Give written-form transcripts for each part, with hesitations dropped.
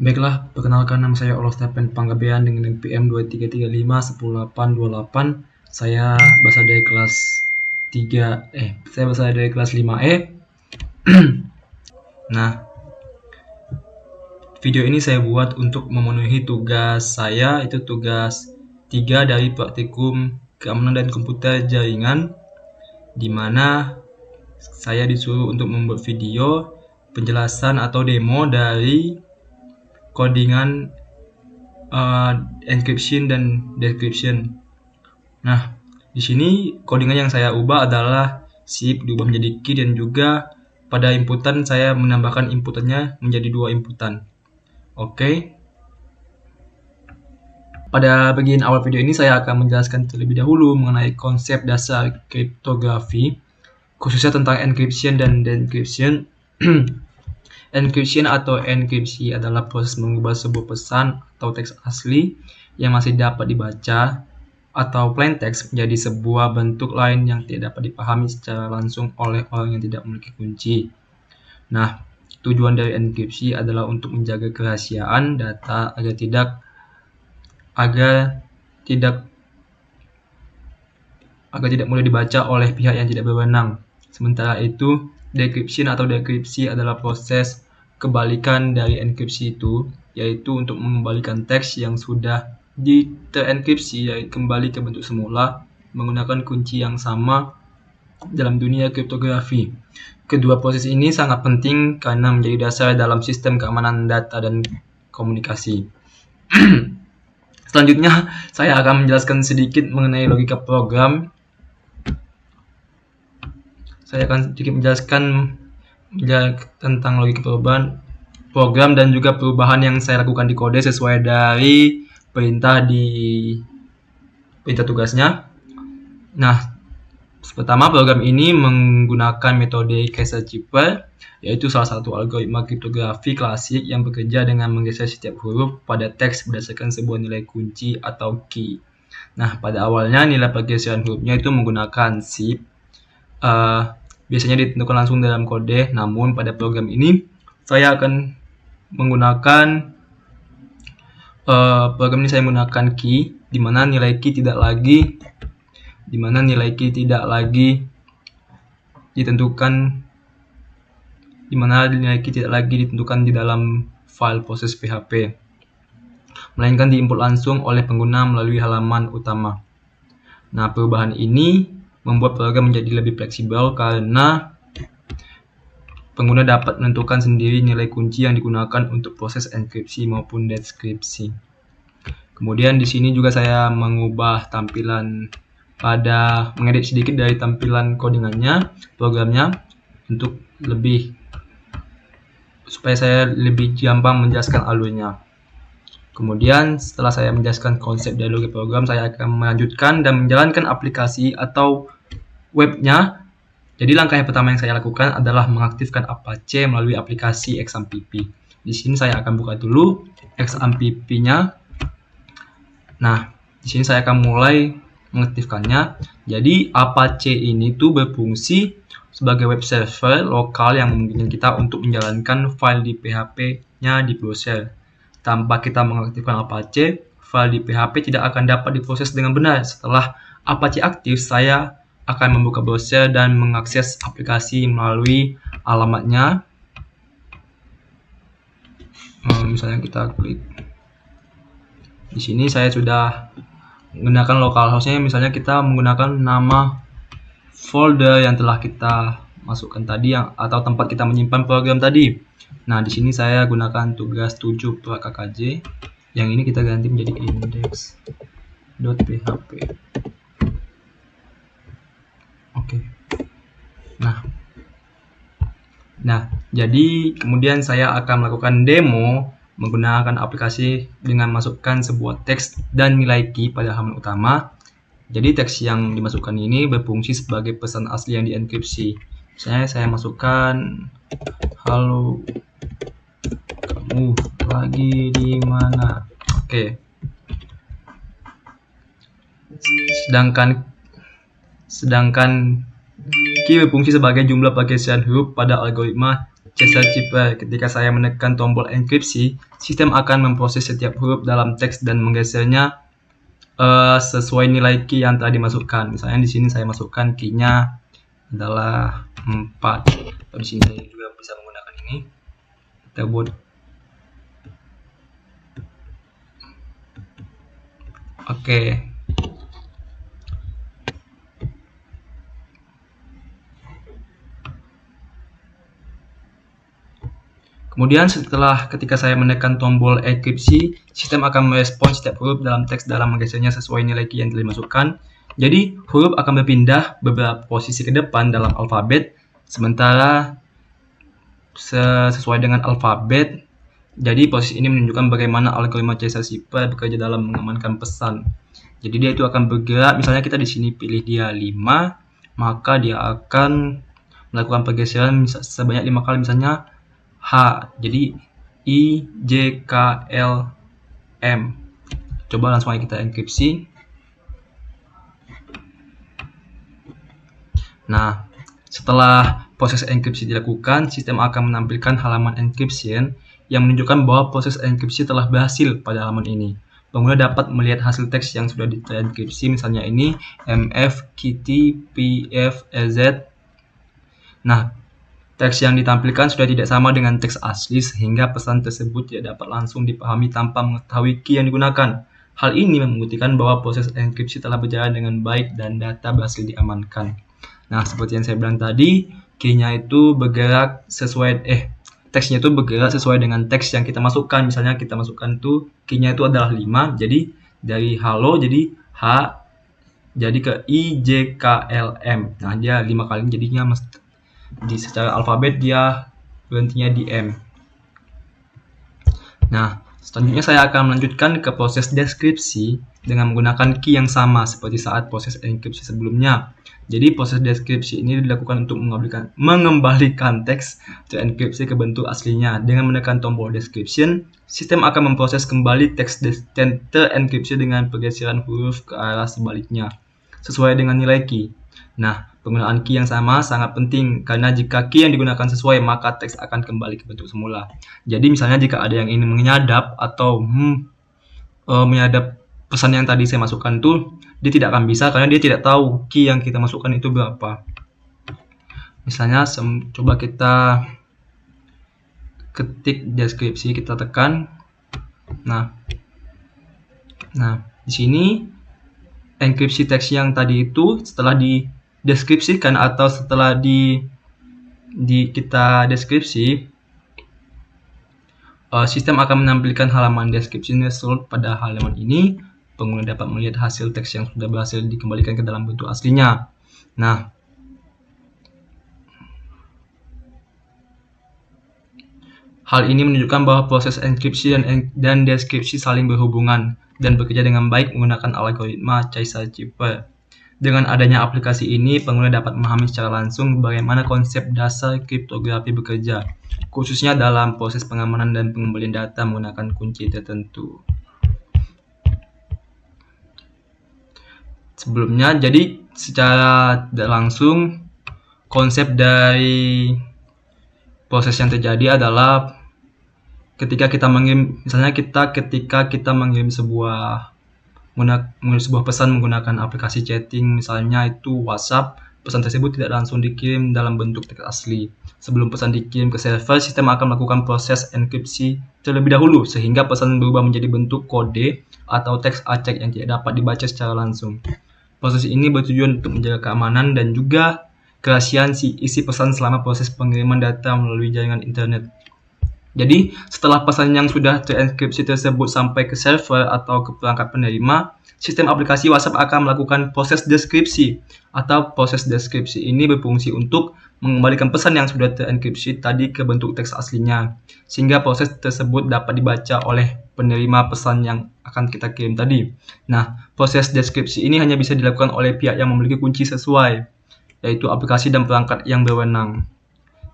Baiklah, perkenalkan nama saya Olof Stephen Panggabean dengan NPM 2335 10828. Saya berasal dari kelas 5E. Nah, video ini saya buat untuk memenuhi tugas saya, itu tugas 3 dari praktikum keamanan dan komputer jaringan, di mana saya disuruh untuk membuat video penjelasan atau demo dari codingan encryption dan decryption. Nah, di sini codingan yang saya ubah adalah SIP diubah menjadi key, dan juga pada inputan saya menambahkan inputannya menjadi 2 inputan. Oke. Pada bagian awal video ini saya akan menjelaskan terlebih dahulu mengenai konsep dasar kriptografi, khususnya tentang encryption dan decryption. Encryption atau enkripsi adalah proses mengubah sebuah pesan atau teks asli yang masih dapat dibaca atau plain text menjadi sebuah bentuk lain yang tidak dapat dipahami secara langsung oleh orang yang tidak memiliki kunci. Nah, tujuan dari enkripsi adalah untuk menjaga kerahasiaan data agar tidak mudah dibaca oleh pihak yang tidak berwenang. Sementara itu, decryption atau dekripsi adalah proses kebalikan dari enkripsi itu, yaitu untuk mengembalikan teks yang sudah terenkripsi kembali ke bentuk semula menggunakan kunci yang sama dalam dunia kriptografi. Kedua proses ini sangat penting karena menjadi dasar dalam sistem keamanan data dan komunikasi. Selanjutnya, saya akan menjelaskan sedikit mengenai logika program. Saya akan sedikit menjelaskan tentang logika program dan juga perubahan yang saya lakukan di kode sesuai dari perintah tugasnya. Nah, pertama, program ini menggunakan metode Kaiser-Cipher, yaitu salah satu algoritma kriptografi klasik yang bekerja dengan menggeser setiap huruf pada teks berdasarkan sebuah nilai kunci atau key. Nah, pada awalnya nilai pergeseran hurufnya itu menggunakan SIP, biasanya ditentukan langsung dalam kode. Namun pada program ini saya akan menggunakan key, di mana nilai key tidak lagi ditentukan di dalam file proses PHP, melainkan diinput langsung oleh pengguna melalui halaman utama. Nah, perubahan ini membuat program menjadi lebih fleksibel karena pengguna dapat menentukan sendiri nilai kunci yang digunakan untuk proses enkripsi maupun dekripsi. Kemudian di sini juga saya mengubah mengedit sedikit dari tampilan programnya supaya saya lebih gampang menjelaskan alurnya. Kemudian setelah saya menjelaskan konsep dari logika program, saya akan melanjutkan dan menjalankan aplikasi atau webnya. Jadi langkah yang pertama yang saya lakukan adalah mengaktifkan Apache melalui aplikasi XAMPP. Di sini saya akan buka dulu XAMPP-nya. Nah, di sini saya akan mulai mengaktifkannya. Jadi Apache ini tuh berfungsi sebagai web server lokal yang memungkinkan kita untuk menjalankan file di PHP-nya di browser. Tanpa kita mengaktifkan Apache, file di PHP tidak akan dapat diproses dengan benar. Setelah Apache aktif, saya akan membuka browser dan mengakses aplikasi melalui alamatnya. Misalnya kita klik. Di sini saya sudah menggunakan localhost-nya, misalnya kita menggunakan nama folder yang telah kita masukkan tadi atau tempat kita menyimpan program tadi. Nah, di sini saya gunakan tugas 7 kkj. Yang ini kita ganti menjadi index.php. Oke. Nah, jadi kemudian saya akan melakukan demo menggunakan aplikasi dengan masukkan sebuah teks dan nilai key pada halaman utama. Jadi teks yang dimasukkan ini berfungsi sebagai pesan asli yang dienkripsi. Misalnya saya masukkan halo, kamu lagi di mana? Oke. Sedangkan key berfungsi sebagai jumlah pergeseran huruf pada algoritma caesar cipher. Ketika saya menekan tombol enkripsi, sistem akan memproses setiap huruf dalam teks dan menggesernya sesuai nilai key yang telah dimasukkan. Misalnya di sini saya masukkan key-nya adalah 4. Atau di sini saya juga bisa menggunakan ini. Kita buat oke. Kemudian ketika saya menekan tombol enkripsi, sistem akan merespons setiap huruf dalam teks dalam menggesernya sesuai nilai key yang telah dimasukkan. Jadi, huruf akan berpindah beberapa posisi ke depan dalam alfabet, sementara sesuai dengan alfabet. Jadi, posisi ini menunjukkan bagaimana algoritma caesar cipher bekerja dalam mengamankan pesan. Jadi, dia itu akan bergerak, misalnya kita di sini pilih dia 5, maka dia akan melakukan pergeseran sebanyak 5 kali, misalnya H, jadi I, J, K, L, M. Coba langsung aja kita enkripsi. Nah, setelah proses enkripsi dilakukan, sistem akan menampilkan halaman encryption yang menunjukkan bahwa proses enkripsi telah berhasil pada halaman ini. Pengguna dapat melihat hasil teks yang sudah terenkripsi, misalnya ini MF, Kitty, PF, EZ. Nah, teks yang ditampilkan sudah tidak sama dengan teks asli, sehingga pesan tersebut tidak dapat langsung dipahami tanpa mengetahui key yang digunakan. Hal ini membuktikan bahwa proses enkripsi telah berjalan dengan baik dan data berhasil diamankan. Nah, seperti yang saya bilang tadi, key-nya itu bergerak sesuai, teksnya itu bergerak sesuai dengan teks yang kita masukkan. Misalnya kita masukkan tuh, key-nya itu adalah 5, jadi dari halo jadi H, jadi ke I, J, K, L, M. Nah, dia 5 kali, jadinya secara alfabet dia berhentinya di M. Nah, selanjutnya saya akan melanjutkan ke proses deskripsi dengan menggunakan key yang sama seperti saat proses enkripsi sebelumnya. Jadi proses deskripsi ini dilakukan untuk mengembalikan teks terenkripsi ke bentuk aslinya. Dengan menekan tombol description, sistem akan memproses kembali teks terenkripsi dengan pergeseran huruf ke arah sebaliknya sesuai dengan nilai key. Nah, penggunaan key yang sama sangat penting karena jika key yang digunakan sesuai, maka teks akan kembali ke bentuk semula. Jadi misalnya jika ada yang ingin menyadap atau menyadap pesan yang tadi saya masukkan tuh, dia tidak akan bisa karena dia tidak tahu key yang kita masukkan itu berapa. Misalnya coba kita ketik deskripsi, kita tekan. Nah, di sini enkripsi teks yang tadi itu setelah dideskripsikan atau setelah kita deskripsi, sistem akan menampilkan halaman deskripsi result. Pada halaman ini, pengguna dapat melihat hasil teks yang sudah berhasil dikembalikan ke dalam bentuk aslinya. Nah, hal ini menunjukkan bahwa proses enkripsi dan deskripsi saling berhubungan dan bekerja dengan baik menggunakan algoritma caesar cipher. Dengan adanya aplikasi ini, pengguna dapat memahami secara langsung bagaimana konsep dasar kriptografi bekerja, khususnya dalam proses pengamanan dan pengembalian data menggunakan kunci tertentu. Sebelumnya, jadi secara tidak langsung, konsep dari proses yang terjadi adalah ketika kita mengirim, misalnya ketika kita mengirim sebuah pesan menggunakan aplikasi chatting, misalnya itu WhatsApp, pesan tersebut tidak langsung dikirim dalam bentuk teks asli. Sebelum pesan dikirim ke server, sistem akan melakukan proses enkripsi terlebih dahulu, sehingga pesan berubah menjadi bentuk kode atau teks acak yang tidak dapat dibaca secara langsung. Proses ini bertujuan untuk menjaga keamanan dan juga kerahasiaan isi pesan selama proses pengiriman data melalui jaringan internet. Jadi, setelah pesan yang sudah terenkripsi tersebut sampai ke server atau ke perangkat penerima, sistem aplikasi WhatsApp akan melakukan proses deskripsi, atau proses deskripsi ini berfungsi untuk mengembalikan pesan yang sudah terenkripsi tadi ke bentuk teks aslinya, sehingga proses tersebut dapat dibaca oleh penerima pesan yang akan kita kirim tadi. Nah, proses deskripsi ini hanya bisa dilakukan oleh pihak yang memiliki kunci sesuai, yaitu aplikasi dan perangkat yang berwenang.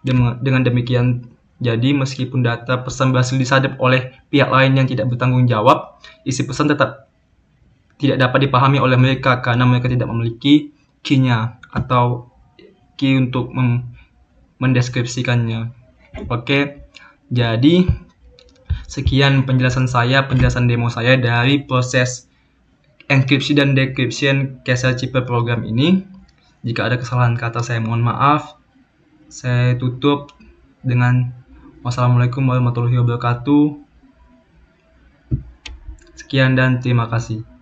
Dengan demikian, jadi meskipun data pesan berhasil disadap oleh pihak lain yang tidak bertanggung jawab, isi pesan tetap tidak dapat dipahami oleh mereka karena mereka tidak memiliki key-nya atau key untuk mendeskripsikannya. Oke, jadi sekian penjelasan demo saya dari proses enkripsi dan decryption Casper program ini. Jika ada kesalahan kata saya mohon maaf. Saya tutup dengan wassalamualaikum warahmatullahi wabarakatuh. Sekian dan terima kasih.